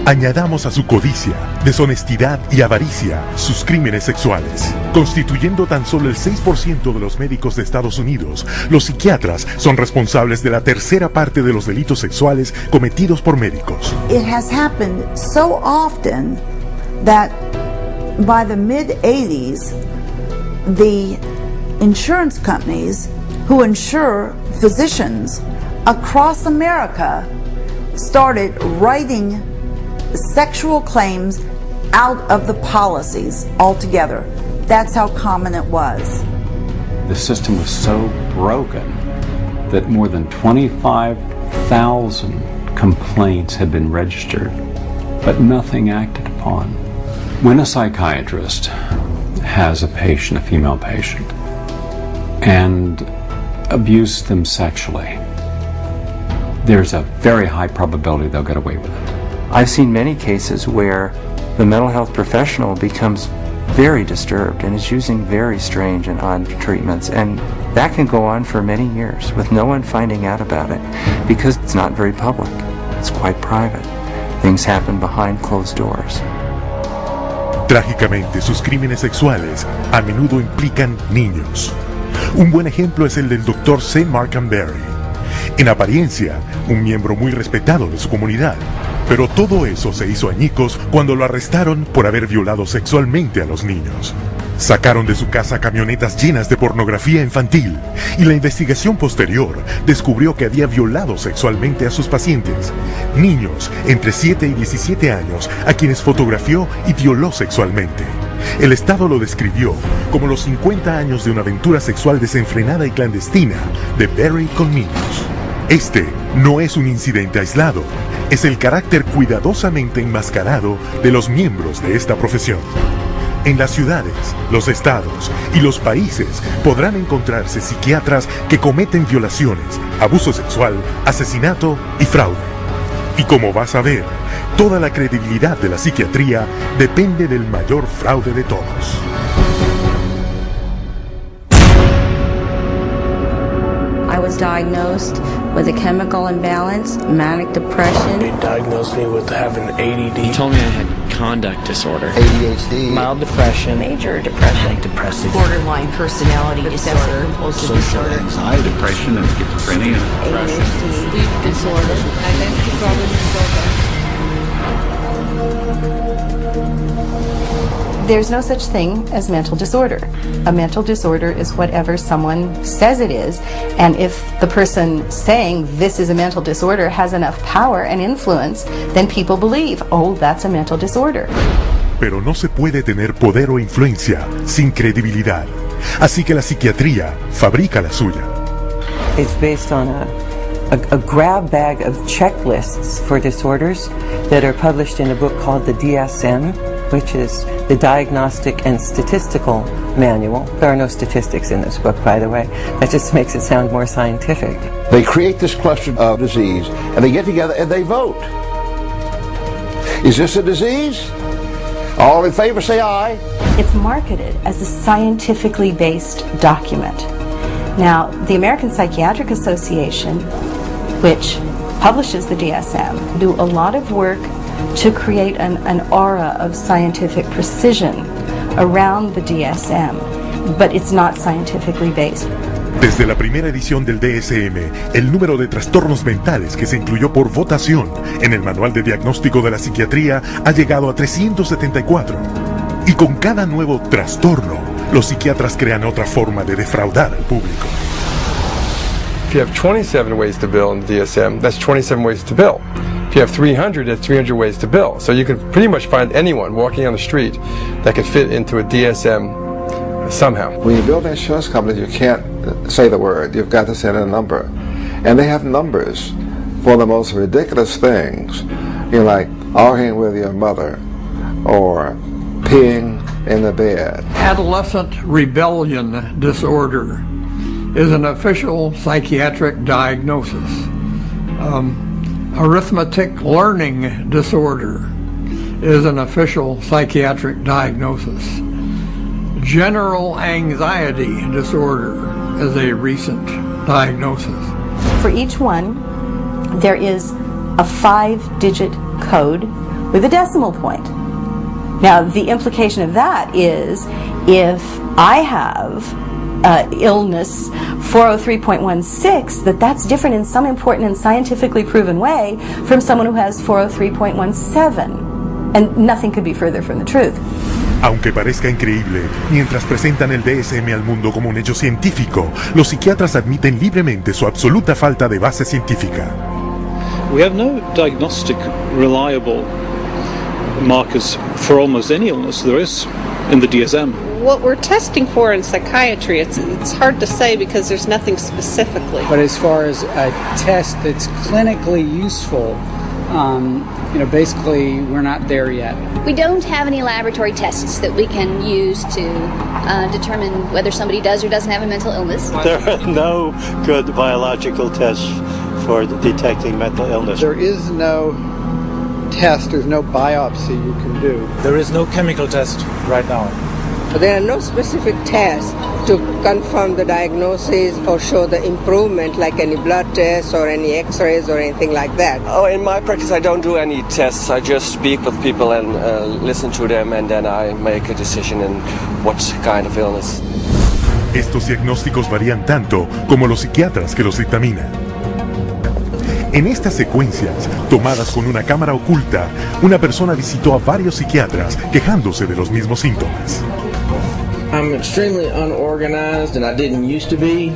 Añadamos a su codicia, deshonestidad y avaricia sus crímenes sexuales. Constituyendo tan solo el 6% de los médicos de Estados Unidos, los psiquiatras son responsables de la tercera parte de los delitos sexuales cometidos por médicos. It has happened so often that by the mid-80s, the insurance companies who insure physicians across America started writing sexual claims out of the policies altogether. That's how common it was. The system was so broken that more than 25,000 complaints had been registered, but nothing acted upon. When a psychiatrist has a patient, a female patient, and abuses them sexually, there's a very high probability they'll get away with it. I've seen many cases where the mental health professional becomes very disturbed and is using very strange and odd treatments, and that can go on for many years with no one finding out about it because it's not very public. It's quite private. Things happen behind closed doors. Trágicamente, sus crímenes sexuales a menudo implican niños. Un buen ejemplo es el del Dr. C. Markham Berry. En apariencia, un miembro muy respetado de su comunidad. Pero todo eso se hizo añicos cuando lo arrestaron por haber violado sexualmente a los niños. Sacaron de su casa camionetas llenas de pornografía infantil y la investigación posterior descubrió que había violado sexualmente a sus pacientes, niños entre 7 y 17 años a quienes fotografió y violó sexualmente. El Estado lo describió como los 50 años de una aventura sexual desenfrenada y clandestina de Berry con niños. Este no es un incidente aislado, es el carácter cuidadosamente enmascarado de los miembros de esta profesión. En las ciudades, los estados y los países podrán encontrarse psiquiatras que cometen violaciones, abuso sexual, asesinato y fraude. Y como vas a ver, toda la credibilidad de la psiquiatría depende del mayor fraude de todos. I was diagnosed with a chemical imbalance, manic depression. They diagnosed me with having ADD. He told me I had conduct disorder, ADHD, mild depression, Major depression. manic depressive, Borderline personality disorder. Compulsive disorder. Anxiety, depression, and schizophrenia. ADHD. Sleep disorder. Identity problem disorder. There's no such thing as mental disorder. A mental disorder is whatever someone says it is, and if the person saying this is a mental disorder has enough power and influence, then people believe, oh, that's a mental disorder. Pero no se puede tener poder o influencia sin credibilidad. Así que la psiquiatría fabrica la suya. It's based on a grab bag of checklists for disorders that are published in a book called the DSM, which is the Diagnostic and Statistical Manual. There are no statistics in this book, by the way. That just makes it sound more scientific. They create this cluster of disease, and they get together and they vote. Is this a disease? All in favor, say aye. It's marketed as a scientifically based document. Now, the American Psychiatric Association, which publishes the DSM, do a lot of work to create an aura of scientific precision around the DSM, but it's not scientifically based. Desde la primera edición del DSM, el número de trastornos mentales que se incluyó por votación en el Manual de Diagnóstico de la Psiquiatría ha llegado a 374. Y con cada nuevo trastorno, los psiquiatras crean otra forma de defraudar al público. If you have 27 ways to bill in the DSM, that's 27 ways to bill. If you have 300, that's 300 ways to bill. So you can pretty much find anyone walking on the street that could fit into a DSM somehow. When you build an insurance company, you can't say the word. You've got to say a number. And they have numbers for the most ridiculous things. You know, like arguing with your mother or peeing in the bed. Adolescent rebellion disorder is an official psychiatric diagnosis. Arithmetic learning disorder is an official psychiatric diagnosis. General anxiety disorder is a recent diagnosis. For each one, there is a 5-digit code with a decimal point. Now, the implication of that is if I have illness 403.16, that's different in some important and scientifically proven way from someone who has 403.17. And nothing could be further from the truth. Aunque parezca increíble, mientras presentan el DSM al mundo como un hecho científico, los psiquiatras admiten libremente su absoluta falta de base científica. We have no diagnostic reliable markers for almost any illness there is in the DSM. What we're testing for in psychiatry, it's hard to say because there's nothing specifically. But as far as a test that's clinically useful, basically we're not there yet. We don't have any laboratory tests that we can use to determine whether somebody does or doesn't have a mental illness. There are no good biological tests for detecting mental illness. There is no test, there's no biopsy you can do. There is no chemical test right now. There are no specific tests to confirm the diagnosis or show the improvement, like any blood tests or any x-rays or anything like that. Oh, in my practice I don't do any tests. I just speak with people and listen to them, and then I make a decision in what kind of illness. Estos diagnósticos varían tanto como los psiquiatras que los dictaminan. En estas secuencias, tomadas con una cámara oculta, una persona visitó a varios psiquiatras quejándose de los mismos síntomas. I'm extremely unorganized, and I didn't used to be.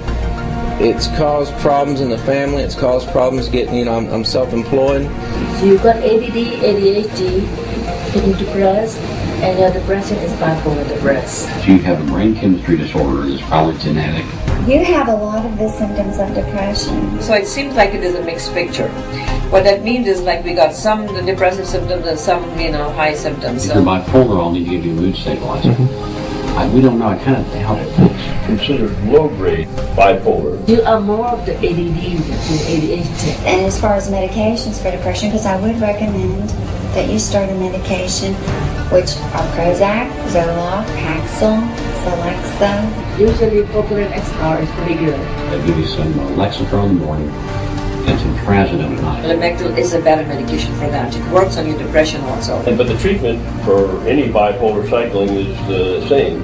It's caused problems in the family. It's caused problems getting, I'm self-employed. You've got ADD, ADHD, getting depressed, and your depression is bipolar depressed. You have a brain chemistry disorder that's probably genetic. You have a lot of the symptoms of depression. So it seems like it is a mixed picture. What that means is like we got some depressive symptoms and some, high symptoms. If you're bipolar, I'll need to give you a mood stabilizer. We don't know. I kind of doubt it. It's considered low-grade bipolar. You are more of the ADD than ADHD. And as far as medications for depression, because I would recommend that you start a medication, which are Prozac, Zoloft, Paxil, Celexa. Usually Propylene XR is pretty good. I'll give you some Lexapro in the morning and some Trazodone at night. Lamictal is a better medication for that. It works on your depression also. But the treatment for any bipolar cycling is the same.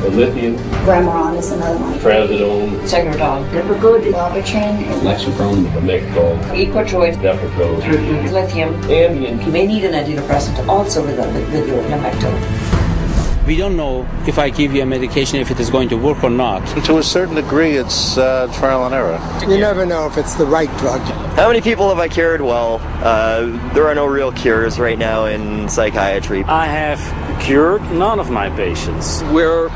The lithium, Remeron is another one. Trazodone, Segradol, Lipigood, Wellbutrin, Lexapro, Lamictal, Equitroid, Depakote, lithium, Ambien. You may need an antidepressant also with your Lamictal. We don't know if I give you a medication if it is going to work or not. To a certain degree, it's trial and error. You never know if it's the right drug. How many people have I cured? Well, there are no real cures right now in psychiatry. I have cured none of my patients. We're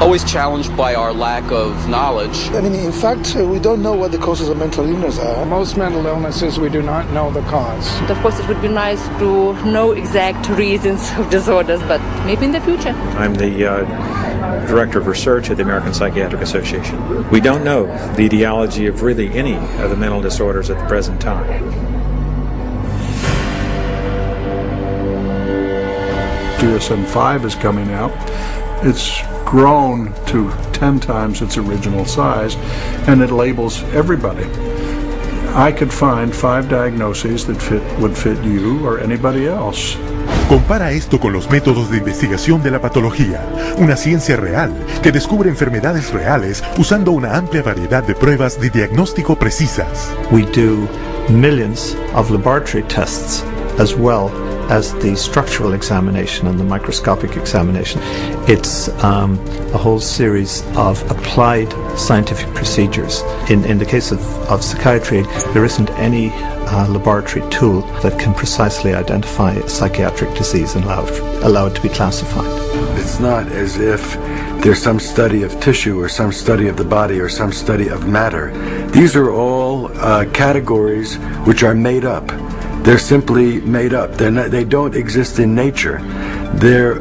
always challenged by our lack of knowledge. In fact, we don't know what the causes of mental illness are. Most mental illnesses, we do not know the cause. Of course, it would be nice to know exact reasons of disorders, but maybe in the future. I'm the Director of Research at the American Psychiatric Association. We don't know the etiology of really any of the mental disorders at the present time. DSM-5 is coming out. It's grown to 10 times its original size, and it labels everybody. I could find 5 diagnoses that would fit you or anybody else. Compara esto con los métodos de investigación de la patología, una ciencia real que descubre enfermedades reales usando una amplia variedad de pruebas de diagnóstico precisas. We do millions of laboratory tests as well as the structural examination and the microscopic examination. It's a whole series of applied scientific procedures. In the case of psychiatry, there isn't any laboratory tool that can precisely identify a psychiatric disease and allow it to be classified. It's not as if there's some study of tissue or some study of the body or some study of matter. These are all categories which are made up. They're simply made up. They don't exist in nature. They're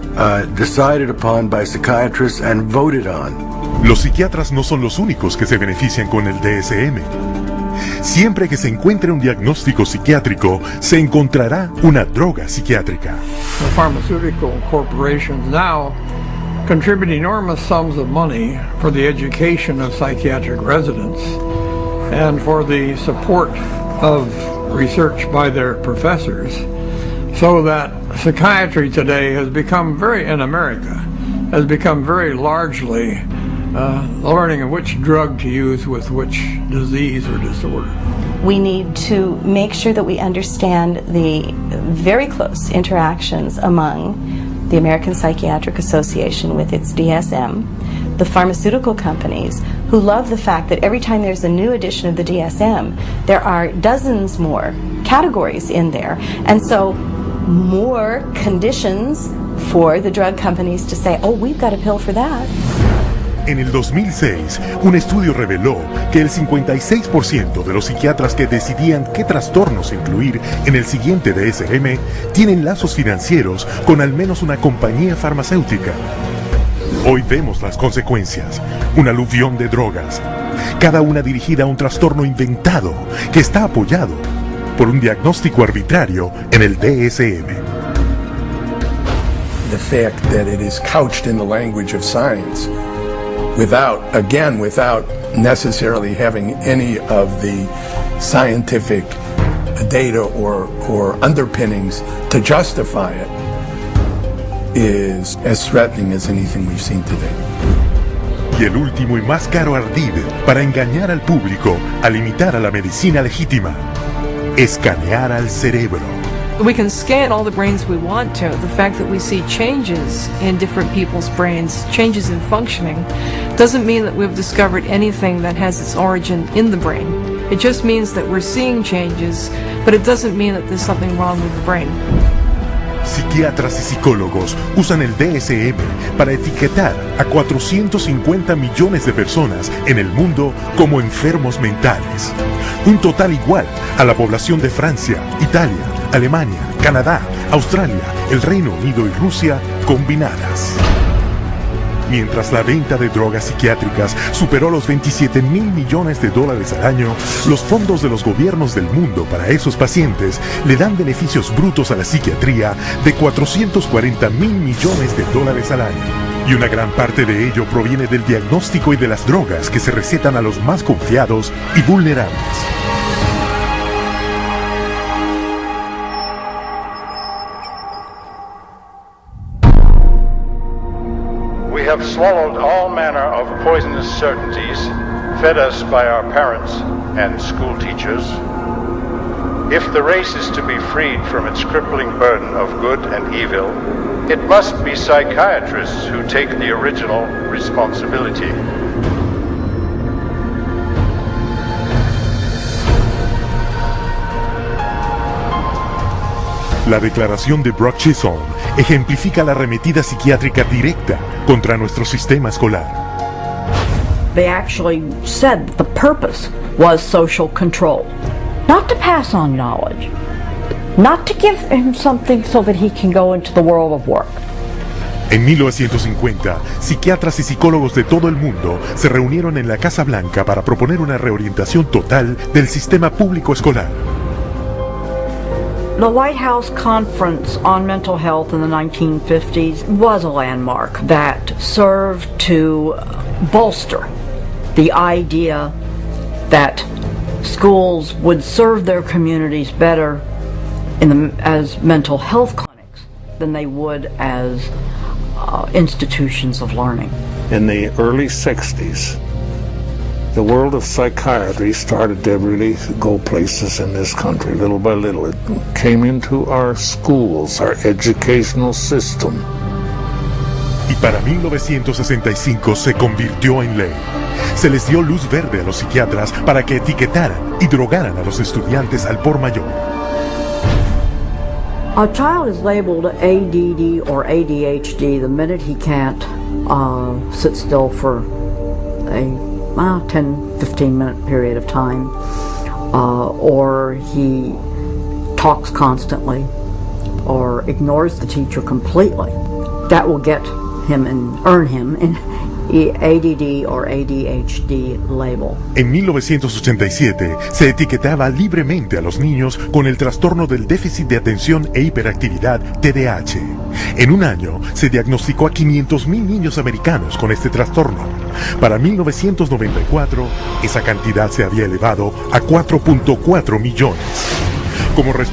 decided upon by psychiatrists and voted on. Los psiquiatras no son los únicos que se benefician con el DSM. Siempre que se encuentre un diagnóstico psiquiátrico, se encontrará una droga psiquiátrica. The pharmaceutical corporations now contribute enormous sums of money for the education of psychiatric residents and for the support of research by their professors. So that psychiatry today has become in America, has become very largely learning of which drug to use with which disease or disorder. We need to make sure that we understand the very close interactions among the American Psychiatric Association with its DSM, the pharmaceutical companies, who love the fact that every time there's a new edition of the DSM, there are dozens more categories in there, and so more conditions for the drug companies to say, oh, we've got a pill for that. En el 2006, un estudio reveló que el 56% de los psiquiatras que decidían qué trastornos incluir en el siguiente DSM tienen lazos financieros con al menos una compañía farmacéutica. Hoy vemos las consecuencias, un aluvión de drogas, cada una dirigida a un trastorno inventado que está apoyado por un diagnóstico arbitrario en el DSM. The fact that it is couched in the language of science without necessarily having any of the scientific data or underpinnings to justify it is as threatening as anything we've seen today. Y el último y más caro ardid para engañar al público al imitar a la medicina legítima: escanear al cerebro. We can scan all the brains we want to. The fact that we see changes in different people's brains, changes in functioning, doesn't mean that we've discovered anything that has its origin in the brain. It just means that we're seeing changes, but it doesn't mean that there's something wrong with the brain. Psiquiatras y psicólogos usan el DSM para etiquetar a 450 millones de personas en el mundo como enfermos mentales. Un total igual a la población de Francia, Italia, Alemania, Canadá, Australia, el Reino Unido y Rusia combinadas. Mientras la venta de drogas psiquiátricas superó los 27 mil millones de dólares al año, los fondos de los gobiernos del mundo para esos pacientes le dan beneficios brutos a la psiquiatría de 440 mil millones de dólares al año. Y una gran parte de ello proviene del diagnóstico y de las drogas que se recetan a los más confiados y vulnerables. We have swallowed all manner of poisonous certainties fed us by our parents and school teachers. If the race is to be freed from its crippling burden of good and evil, it must be psychiatrists who take the original responsibility. La declaración de Brock Chisholm ejemplifica la arremetida psiquiátrica directa contra nuestro sistema escolar. They actually said the purpose was social control, not to pass on knowledge, not to give him something so that he can go into the world of work. En 1950, psiquiatras y psicólogos de todo el mundo se reunieron en la Casa Blanca para proponer una reorientación total del sistema público escolar. The White House Conference on Mental Health in the 1950s was a landmark that served to bolster the idea that schools would serve their communities better as mental health clinics than they would as institutions of learning. In the early 60s, the world of psychiatry started to really go places in this country, little by little. It came into our schools, our educational system. Y para 1965 se convirtió en ley. Se les dio luz verde a los psiquiatras para que etiquetaran y drogaran a los estudiantes al por mayor. A child is labeled ADD or ADHD the minute he can't sit still for a 10-15 minute period of time, or he talks constantly or ignores the teacher completely. That will get him and earn him an ADD or ADHD label. En 1987 se etiquetaba libremente a los niños con el trastorno del déficit de atención e hiperactividad TDAH. En un año se diagnosticó a 500,000 niños americanos con este trastorno. Para 1994 esa cantidad se había elevado a 4.4 millones. Como